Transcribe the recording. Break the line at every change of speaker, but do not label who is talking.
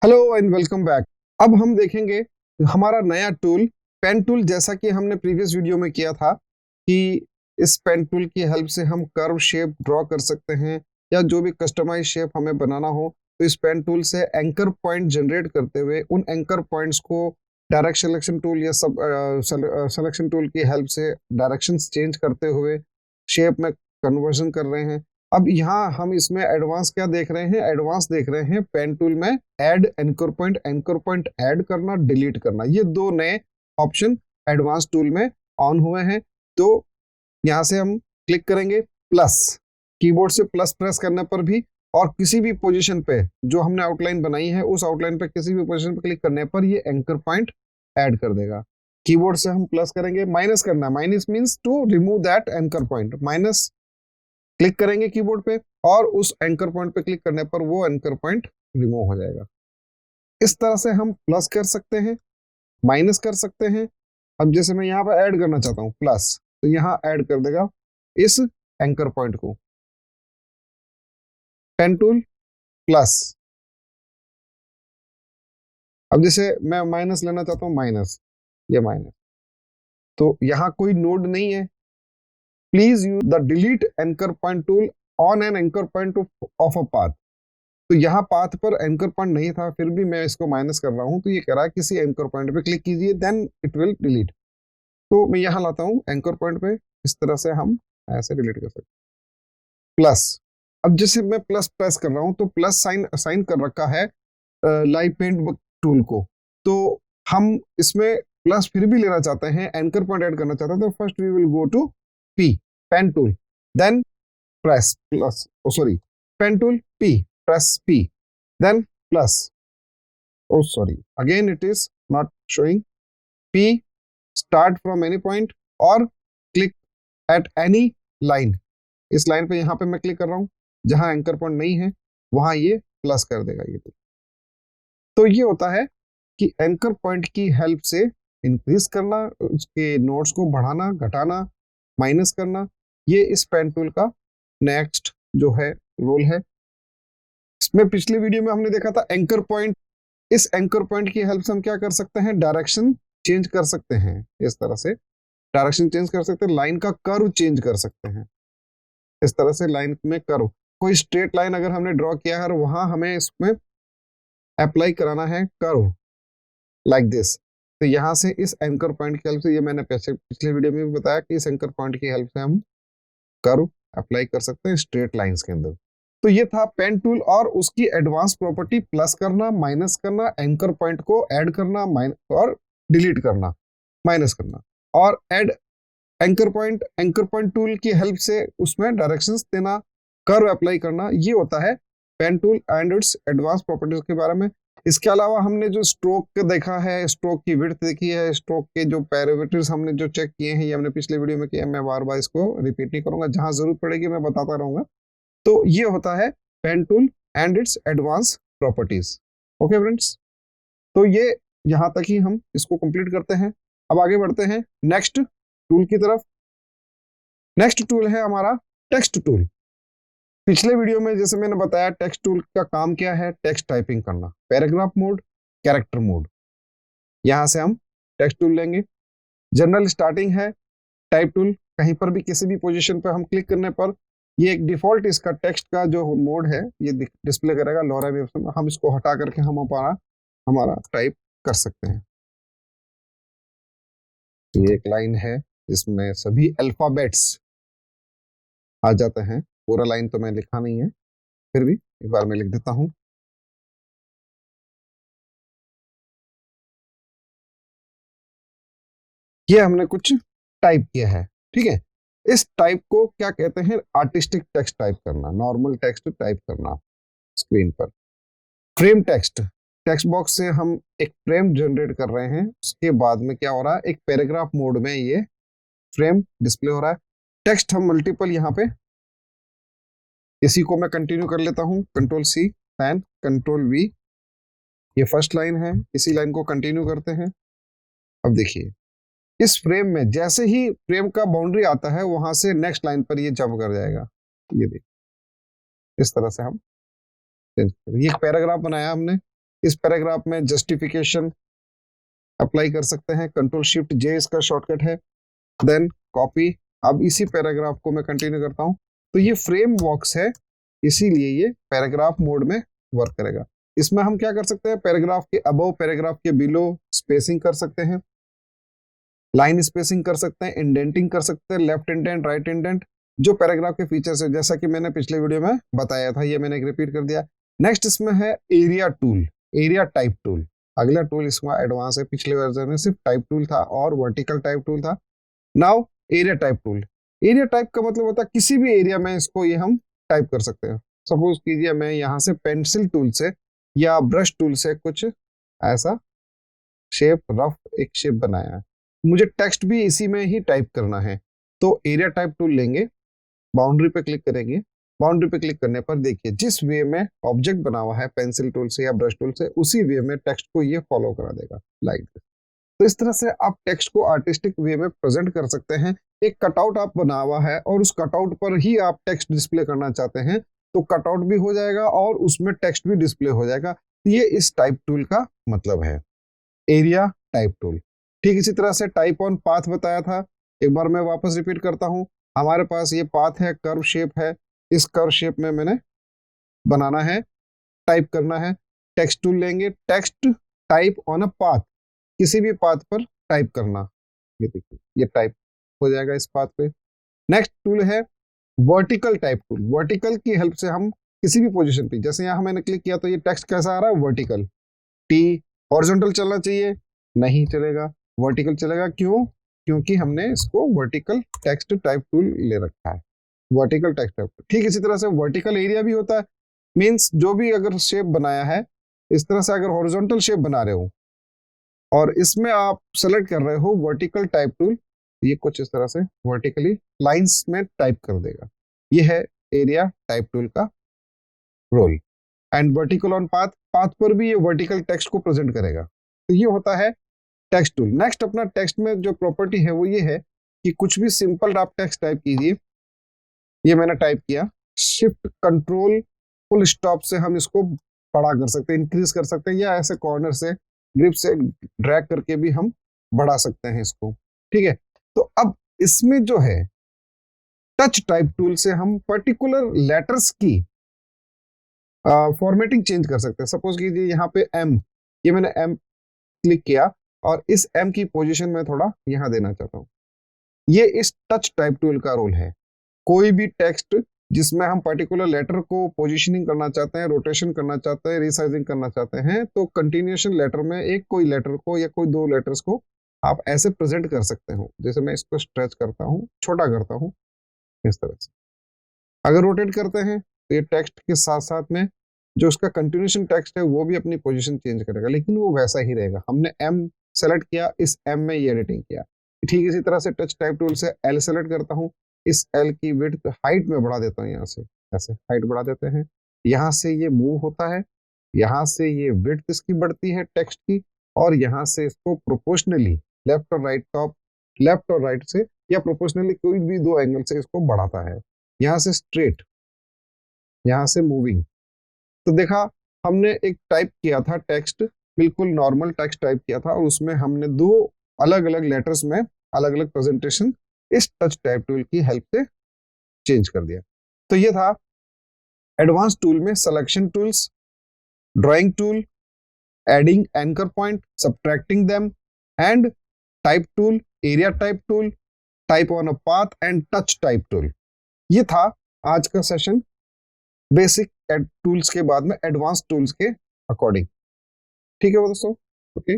Hello and welcome back. अब हम देखेंगे हमारा नया टूल पेन टूल। जैसा कि हमने प्रीवियस वीडियो में किया था कि इस पेन टूल की हेल्प से हम कर्व शेप ड्रॉ कर सकते हैं या जो भी कस्टमाइज शेप हमें बनाना हो तो इस पेन टूल से एंकर पॉइंट जनरेट करते हुए उन एंकर पॉइंट्स को डायरेक्ट सिलेक्शन टूल या सब सिलेक्शन टूल की हेल्प से डायरेक्शंस चेंज करते हुए शेप में कन्वर्जन कर रहे हैं। अब यहाँ हम इसमें एडवांस क्या देख रहे हैं? एडवांस देख रहे हैं पेन टूल में ऐड एंकर पॉइंट ऐड करना, डिलीट करना, ये दो नए ऑप्शन एडवांस टूल में ऑन हुए हैं। तो यहाँ से हम क्लिक करेंगे प्लस, कीबोर्ड से प्लस प्रेस करने पर भी और किसी भी पोजीशन पे जो हमने आउटलाइन बनाई है उस आउटलाइन पे किसी भी पोजीशन पे क्लिक करने पर ये एंकर पॉइंट ऐड कर देगा। कीबोर्ड से हम प्लस करेंगे, माइनस करना, minus means to remove that anchor point, minus click करेंगे कीबोर्ड पे और उस एंकर पॉइंट पे क्लिक करने पर वो एंकर पॉइंट रिमूव हो जाएगा। इस तरह से हम प्लस कर सकते हैं, माइनस कर सकते हैं। अब जैसे मैं यहाँ पर ऐड करना चाहता हूँ प्लस, तो यहाँ ऐड कर देगा इस एंकर पॉइंट को। Pen tool plus. अब जैसे मैं माइनस लेना चाहता हूँ, माइनस, ये माइनस, तो यहाँ कोई नोड नहीं है। Please use the delete anchor point tool on an anchor point of a path. तो यहाँ पाथ पर एंकर पॉइंट नहीं था, फिर भी मैं इसको माइनस कर रहा हूँ, तो ये कह रहा है किसी एंकर पॉइंट पे क्लिक कीजिए देन इट विल डिलीट। तो मैं यहाँ लाता हूँ एंकर पॉइंट पे, इस तरह से हम ऐसे डिलीट कर सकते हैं। प्लस, अब जैसे मैं प्लस प्रेस कर रहा हूँ तो प्लस साइन असाइन कर रखा है लाइव पेंट टूल को। तो हम इसमें प्लस फिर भी लेना चाहते हैं, एंकर पॉइंट ऐड करना चाहते हैं, तो first we will go to P, pen tool, then press plus, sorry, pen tool P, press P, then plus. Oh, sorry. Again, it is not showing. P, start from any point or click at any line. इस line पे यहाँ पे मैं click कर रहा हूँ, जहां anchor point नहीं है वहां ये प्लस कर देगा ये। तो ये होता है कि एंकर पॉइंट की हेल्प से इंक्रीज करना, उसके नोट्स को बढ़ाना, घटाना, माइनस करना, ये इस पेन टूल का नेक्स्ट जो है रोल है। इसमें पिछले वीडियो में हमने देखा था एंकर पॉइंट। इस एंकर पॉइंट की हेल्प से हम क्या कर सकते हैं? डायरेक्शन चेंज कर सकते हैं। इस तरह से डायरेक्शन चेंज कर सकते हैं, लाइन का कर्व चेंज कर सकते हैं। इस तरह से लाइन में कर्व, कोई स्ट्रेट लाइन अगर हमने ड्रॉ किया है और वहां हमें इसमें अप्लाई कराना है कर्व लाइक दिस, तो यहाँ से इस एंकर पॉइंट की हेल्प से, ये मैंने पिछले वीडियो में भी बताया कि इस एंकर पॉइंट की हेल्प से हम कर्व अप्लाई कर सकते हैं स्ट्रेट लाइंस के अंदर। तो ये था पेन टूल और उसकी एडवांस प्रॉपर्टी, प्लस करना, माइनस करना, एंकर पॉइंट को ऐड करना और डिलीट करना, माइनस करना, और ऐड एंकर पॉइंट टूल की हेल्प से उसमें डायरेक्शंस देना, कर्व अप्लाई करना। ये होता है pen tool and its advance properties के बारे में। इसके अलावा हमने जो स्ट्रोक देखा है, स्ट्रोक की विड्थ देखी है, स्ट्रोक के जो पैरामीटर्स हमने जो चेक किए हैं, ये हमने पिछले वीडियो में किया। मैं बार बार इसको रिपीट नहीं करूंगा, जहां जरूरत पड़ेगी मैं बताता रहूंगा। तो ये होता है pen tool and its advance properties. Okay friends, तो ये यहां तक ही हम इसको कंप्लीट करते हैं। अब आगे बढ़ते हैं नेक्स्ट टूल की तरफ। नेक्स्ट टूल है हमारा टेक्स्ट टूल। पिछले वीडियो में जैसे मैंने बताया, टेक्स्ट टूल का काम क्या है? टेक्स्ट टाइपिंग करना, पैराग्राफ मोड, कैरेक्टर मोड। यहां से हम टेक्स्ट टूल लेंगे। जनरल स्टार्टिंग है, टाइप टूल, कहीं पर भी किसी भी पोजीशन पर हम क्लिक करने पर ये एक डिफॉल्ट इसका टेक्स्ट का जो मोड है ये डिस्प्ले करेगा लॉरेम ऑप्शन में। हम इसको हटा करके हम हमारा टाइप कर सकते हैं। ये एक लाइन है जिसमें सभी अल्फाबेट्स आ जाते हैं। पूरा लाइन तो मैं लिखा नहीं है, फिर भी एक बार मैं लिख देता हूं। ये हमने कुछ टाइप किया है, ठीक है। इस टाइप को क्या कहते हैं? आर्टिस्टिक टेक्स्ट टाइप करना, नॉर्मल टेक्स्ट टाइप करना स्क्रीन पर। फ्रेम टेक्स्ट, टेक्स्ट बॉक्स से हम एक फ्रेम जनरेट कर रहे हैं, उसके बाद में क्या हो रहा है? एक पैराग्राफ मोड में ये फ्रेम डिस्प्ले हो रहा है। टेक्स्ट हम मल्टीपल यहाँ पे, इसी को मैं कंटिन्यू कर लेता हूँ, control C and control V. ये फर्स्ट लाइन है, इसी लाइन को कंटिन्यू करते हैं। अब देखिए इस फ्रेम में जैसे ही फ्रेम का बाउंड्री आता है वहां से नेक्स्ट लाइन पर ये जंप कर जाएगा। ये देखिए इस तरह से हम ये पैराग्राफ बनाया हमने, इस पैराग्राफ में जस्टिफिकेशन अप्लाई कर सकते हैं, कंट्रोल शिफ्ट जे इसका शॉर्टकट है, देन कॉपी। अब इसी पैराग्राफ को मैं कंटिन्यू करता हूं। तो ये फ्रेम बॉक्स है, इसीलिए ये पैराग्राफ मोड में वर्क करेगा। इसमें हम क्या कर सकते हैं, पैराग्राफ के अबव, पैराग्राफ के बिलो स्पेसिंग कर सकते हैं, लाइन स्पेसिंग कर सकते हैं, इंडेंटिंग कर सकते हैं, लेफ्ट इंडेंट, राइट इंडेंट, जो पैराग्राफ के फीचर्स है, जैसा कि मैंने पिछले वीडियो में बताया था, ये मैंने रिपीट कर दिया। नेक्स्ट इसमें है area tool, area type tool. अगला टूल इसमें एडवांस है, पिछले वर्जन में सिर्फ टाइप टूल था और वर्टिकल टाइप टूल था। Now area type tool. Area type का मतलब होता है किसी भी एरिया में इसको ये हम टाइप कर सकते हैं। सपोज कीजिए मैं यहाँ से पेंसिल टूल से या ब्रश टूल से कुछ ऐसा शेप, रफ एक शेप बनाया है, मुझे टेक्स्ट भी इसी में ही टाइप करना है, तो एरिया टाइप टूल लेंगे, बाउंड्री पे क्लिक करेंगे। बाउंड्री पे क्लिक करने पर देखिए जिस वे में ऑब्जेक्ट बना हुआ है पेंसिल टूल से या ब्रश टूल से, उसी वे में टेक्स्ट को ये फॉलो करा देगा, लाइक दिस। तो इस तरह से आप टेक्स्ट को आर्टिस्टिक वे में प्रेजेंट कर सकते हैं। एक कटआउट आप बना हुआ है और उस कटआउट पर ही आप टेक्स्ट डिस्प्ले करना चाहते हैं, तो कटआउट भी हो जाएगा और उसमें टेक्स्ट भी डिस्प्ले हो जाएगा। ये इस टाइप टूल का मतलब है, एरिया टाइप टूल। ठीक इसी तरह से टाइप ऑन पाथ बताया था, एक बार मैं वापस रिपीट करता हूं। हमारे पास ये पाथ है, कर्व शेप है, इस कर्व शेप में मैंने बनाना है, टाइप करना है, टेक्स्ट टूल लेंगे, text type on a path, किसी भी पाथ पर टाइप करना, ये देखिए ये टाइप हो जाएगा इस पाथ पे। नेक्स्ट टूल है वर्टिकल टाइप टूल। वर्टिकल की हेल्प से हम किसी भी पोजीशन पे, जैसे यहाँ मैंने क्लिक किया तो ये टेक्स्ट कैसा आ रहा है, वर्टिकल। टी हॉरिजॉन्टल चलना चाहिए, नहीं चलेगा, वर्टिकल चलेगा। क्यों? क्योंकि हमने इसको वर्टिकल टेक्स्ट टाइप टूल ले रखा है, वर्टिकल टेक्स्ट टाइप। ठीक इसी तरह से वर्टिकल एरिया भी होता है, मींस जो भी अगर शेप बनाया है, इस तरह से अगर हॉरिजॉन्टल शेप बना रहे हो और इसमें आप सेलेक्ट कर रहे हो वर्टिकल टाइप टूल, ये कुछ इस तरह से वर्टिकली लाइंस में टाइप कर देगा। ये है एरिया टाइप टूल का role. And vertical on path, path पर भी ये वर्टिकल टेक्स्ट को प्रेजेंट करेगा। तो ये होता है टेक्स्ट टूल। नेक्स्ट अपना टेक्स्ट में जो प्रॉपर्टी है वो ये है कि कुछ भी सिंपल आप टेक्स्ट टाइप कीजिए। ये मैंने टाइप किया, शिफ्ट कंट्रोल फुल स्टॉप से हम इसको बड़ा कर सकते हैं, इंक्रीज कर सकते हैं, या ऐसे कॉर्नर से ग्रिप से ड्रैग करके भी हम बढ़ा सकते हैं इसको। ठीक है, तो अब इसमें जो है टच टाइप टूल से हम पर्टिकुलर लेटर्स की फॉर्मेटिंग चेंज कर सकते हैं। सपोज कीजिए यहाँ पे एम, ये मैंने एम क्लिक किया और इस एम की पोजीशन में थोड़ा यहाँ देना चाहता हूँ। ये इस टच टाइप टूल का रोल है। कोई भी टेक्स्ट जिसमें हम पर्टिकुलर लेटर को पोजीशनिंग करना चाहते हैं, रोटेशन करना चाहते हैं, रिसाइजिंग करना चाहते हैं, तो कंटिन्यूएशन लेटर में एक कोई लेटर को या कोई दो लेटर्स को आप ऐसे प्रेजेंट कर सकते हो। जैसे मैं इसको स्ट्रेच करता हूँ, छोटा करता हूँ, इस तरह से। अगर रोटेट करते हैं तो ये टेक्स्ट के साथ साथ में जो उसका कंटिन्यूएशन टेक्स्ट है वो भी अपनी पोजीशन चेंज करेगा, लेकिन वो वैसा ही रहेगा। हमने एम सेलेक्ट किया, इस एम में ये एडिटिंग किया। ठीक इसी तरह से टच टाइप टूल से एल सेलेक्ट करता हूँ, इस एल की विड्थ हाइट में बढ़ा देता हूँ, यहाँ से ऐसे हाइट बढ़ा देते हैं, यहाँ से ये मूव होता है, यहाँ से ये विड्थ इसकी बढ़ती है टेक्स्ट की, और यहाँ से इसको प्रोपोर्शनली लेफ्ट और राइट, टॉप लेफ्ट और राइट से या प्रोपोर्शनली कोई भी दो एंगल से इसको बढ़ाता है। यहाँ से स्ट्रेट, यहाँ से मूविंग। तो देखा, हमने एक टाइप किया था टेक्स्ट, बिल्कुल नॉर्मल टेक्स्ट टाइप किया था और उसमें हमने दो अलग अलग लेटर्स में अलग अलग प्रेजेंटेशन इस टच टाइप टूल की हेल्प से चेंज कर दिया। तो ये था एडवांस टूल में selection tools, drawing tool, adding anchor point, subtracting them, and type tool, area type tool, type on a path and touch type tool. ये था आज का सेशन बेसिक टूल्स के बाद में एडवांस टूल्स के अकॉर्डिंग। ठीक है वो दोस्तों, ओके।